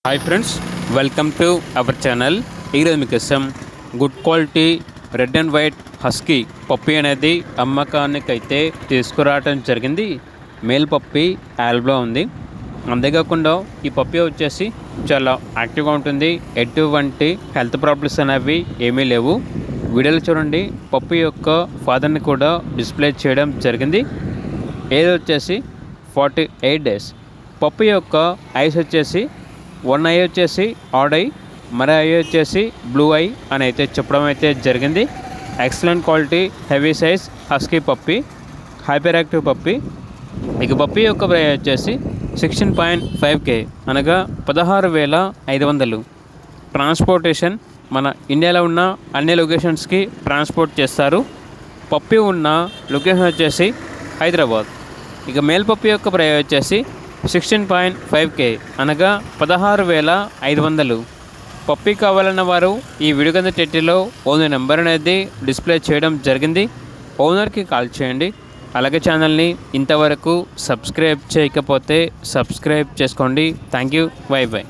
Hi friends, welcome to our channel. ఈరోజు మీకోసం good quality red and white husky puppy అనేది అమ్మకానికి అయితే తీసుకురావడం జరిగింది. మేల్ పప్పి యాల్బ్లో ఉంది. అంతేకాకుండా ఈ పప్పి వచ్చేసి చాలా యాక్టివ్గా ఉంటుంది. ఎటువంటి హెల్త్ ప్రాబ్లమ్స్ అనేవి ఏమీ లేవు. వీడియోలో చూడండి, పప్పి యొక్క ఫాదర్ని కూడా డిస్ప్లే చేయడం జరిగింది. ఏజ్ వచ్చేసి 48 days. పప్పి యొక్క ఐస్ వచ్చేసి వన్ ఐ వచ్చేసి ఆడ్ ఐ, మరో ఐ వచ్చేసి బ్లూ ఐ అని అయితే చెప్పడం అయితే జరిగింది. Excellent quality heavy size husky puppy, hyper active puppy. ఇక పప్పి యొక్క ప్రైస్ వచ్చేసి 16.5K అనగా 16,500. ట్రాన్స్పోర్టేషన్ మన ఇండియాలో ఉన్న అన్ని లొకేషన్స్కి ట్రాన్స్పోర్ట్ చేస్తారు. పప్పి ఉన్న లొకేషన్ వచ్చేసి హైదరాబాద్. ఇక మేల్ పప్పి యొక్క ప్రైస్ వచ్చేసి 16.5K అనగా 16,500. పప్పి కావాలన్న వారు ఈ వీడియో కింద టైటిల్లో ఓనర్ నెంబర్ అనేది డిస్ప్లే చేయడం జరిగింది. ఓనర్కి కాల్ చేయండి. అలాగే ఛానల్ని ఇంతవరకు సబ్స్క్రైబ్ చేయకపోతే సబ్స్క్రైబ్ చేసుకోండి. Thank you. By by.